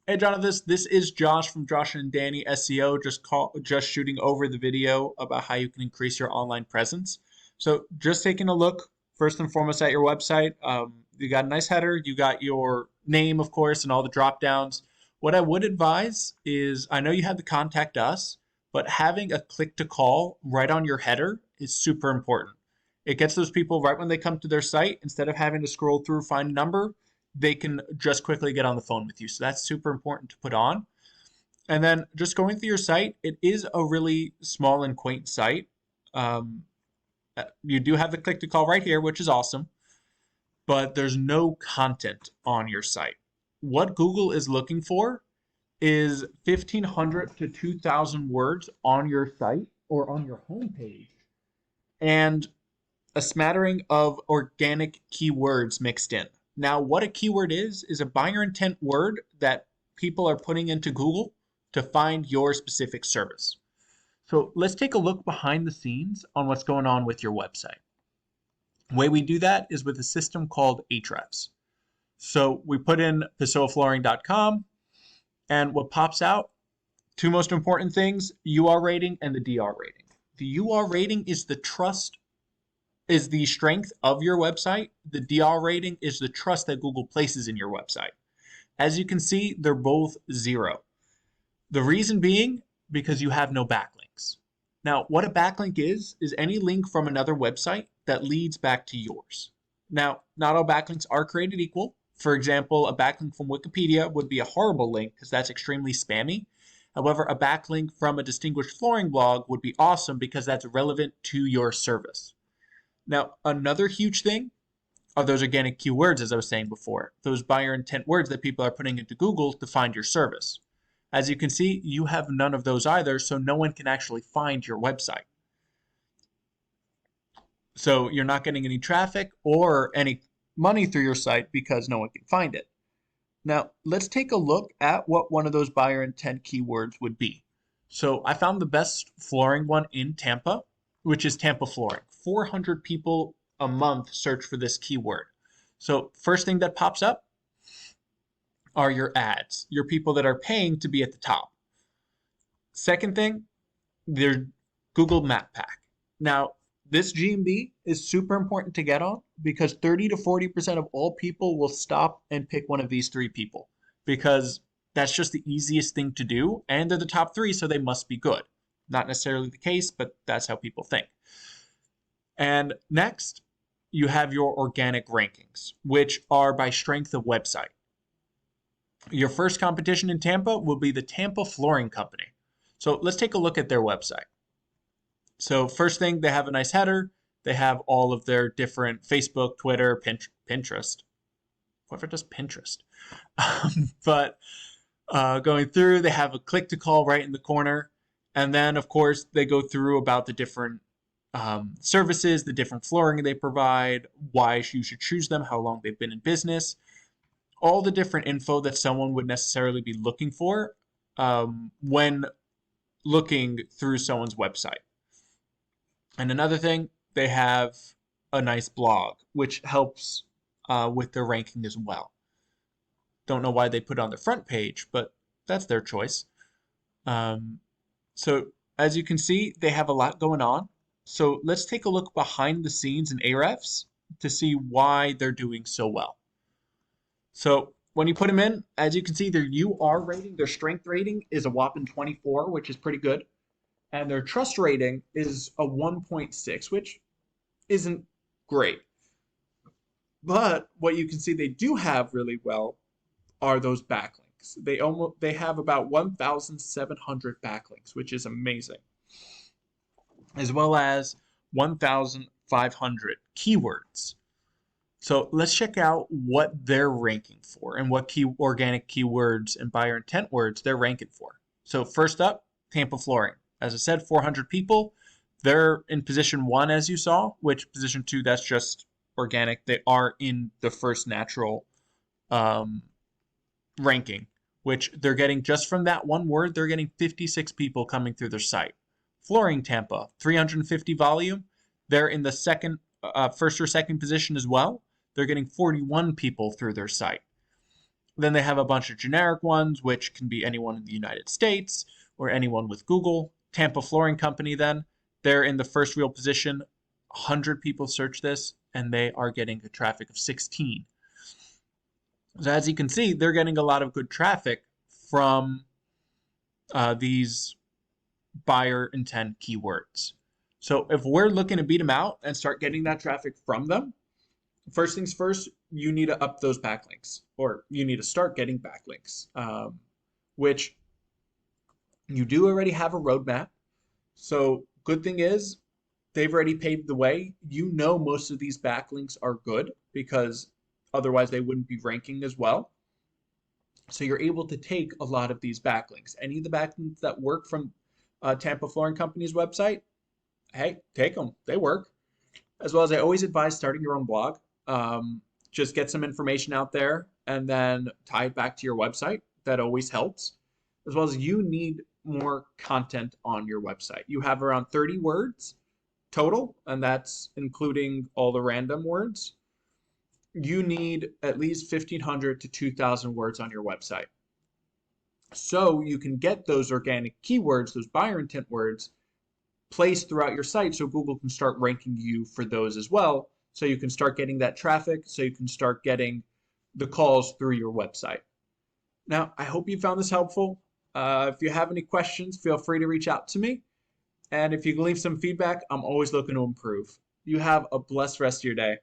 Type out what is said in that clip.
Hey Jonathan, this is Josh from Josh and Danny SEO. Just shooting over the video about how you can increase your online presence. So just taking a look first and foremost at your website. You got a nice header. You got your name, of course, and all the drop downs. What I would advise is, I know you have the contact us, but having a click to call right on your header is super important. It gets those people right when they come to their site, instead of having to scroll through, find a number, they can just quickly get on the phone with you. So that's super important to put on. And then just going through your site, it is a really small and quaint site. You do have the click to call right here, which is awesome, but there's no content on your site. What Google is looking for is 1,500 to 2,000 words on your site or on your homepage, and a smattering of organic keywords mixed in. Now, what a keyword is a buyer intent word that people are putting into Google to find your specific service. So let's take a look behind the scenes on what's going on with your website. The way we do that is with a system called Ahrefs. So we put in PessoaFlooring.com, and what pops out, two most important things, UR rating and the DR rating. The UR rating is the strength of your website. The DR rating is the trust that Google places in your website. As you can see, they're both 0. The reason being, because you have no backlinks. Now, what a backlink is any link from another website that leads back to yours. Now, not all backlinks are created equal. For example, a backlink from Wikipedia would be a horrible link because that's extremely spammy. However, a backlink from a distinguished flooring blog would be awesome because that's relevant to your service. Now, another huge thing are those organic keywords, as I was saying before, those buyer intent words that people are putting into Google to find your service. As you can see, you have none of those either, so no one can actually find your website. So you're not getting any traffic or any money through your site because no one can find it. Now, let's take a look at what one of those buyer intent keywords would be. So I found the best flooring one in Tampa, which is Tampa Flooring. 400 people a month search for this keyword. So first thing that pops up are your ads, your people that are paying to be at the top. Second thing, their Google Map Pack. Now, this GMB is super important to get on because 30 to 40% of all people will stop and pick one of these 3 people because that's just the easiest thing to do, and they're the top 3, so they must be good. Not necessarily the case, but that's how people think. And next, you have your organic rankings, which are by strength of website. Your first competition in Tampa will be the Tampa Flooring Company. So let's take a look at their website. So first thing, they have a nice header. They have all of their different Facebook, Twitter, Pinterest. Whoever does Pinterest. But going through, they have a click to call right in the corner. And then, of course, they go through about the different services, the different flooring they provide, why you should choose them, how long they've been in business, all the different info that someone would necessarily be looking for when looking through someone's website. And another thing, they have a nice blog, which helps with their ranking as well. Don't know why they put it on the front page, but that's their choice. So as you can see, they have a lot going on. So let's take a look behind the scenes in Ahrefs to see why they're doing so well. So when you put them in, as you can see, their UR rating, their strength rating is a whopping 24, which is pretty good. And their trust rating is a 1.6, which isn't great. But what you can see they do have really well are those backlinks. They have about 1,700 backlinks, which is amazing, as well as 1,500 keywords. So let's check out what they're ranking for and what organic keywords and buyer intent words they're ranking for. So first up, Tampa Flooring. As I said, 400 people. They're in position 1, as you saw, which position 2, that's just organic. They are in the first natural ranking, which they're getting just from that one word. They're getting 56 people coming through their site. Flooring Tampa, 350 volume. They're in the first or second position as well. They're getting 41 people through their site. Then they have a bunch of generic ones, which can be anyone in the United States or anyone with Google. Tampa Flooring Company, then, they're in the first real position. 100 people search this, and they are getting a traffic of 16. So as you can see, they're getting a lot of good traffic from these buyer intent keywords. So if we're looking to beat them out and start getting that traffic from them, first things first, you need to up those backlinks, or you need to start getting backlinks, which you do already have a roadmap. So good thing is they've already paved the way. You know most of these backlinks are good because otherwise they wouldn't be ranking as well. So you're able to take a lot of these backlinks. Any of the backlinks that work from Tampa Flooring Company's website, hey, take them. They work. As well as I always advise starting your own blog. Just get some information out there and then tie it back to your website. That always helps. As well as you need more content on your website. You have around 30 words total, and that's including all the random words. You need at least 1,500 to 2,000 words on your website. So you can get those organic keywords, those buyer intent words, placed throughout your site so Google can start ranking you for those as well. So you can start getting that traffic, so you can start getting the calls through your website. Now, I hope you found this helpful. If you have any questions, feel free to reach out to me. And if you can leave some feedback, I'm always looking to improve. You have a blessed rest of your day.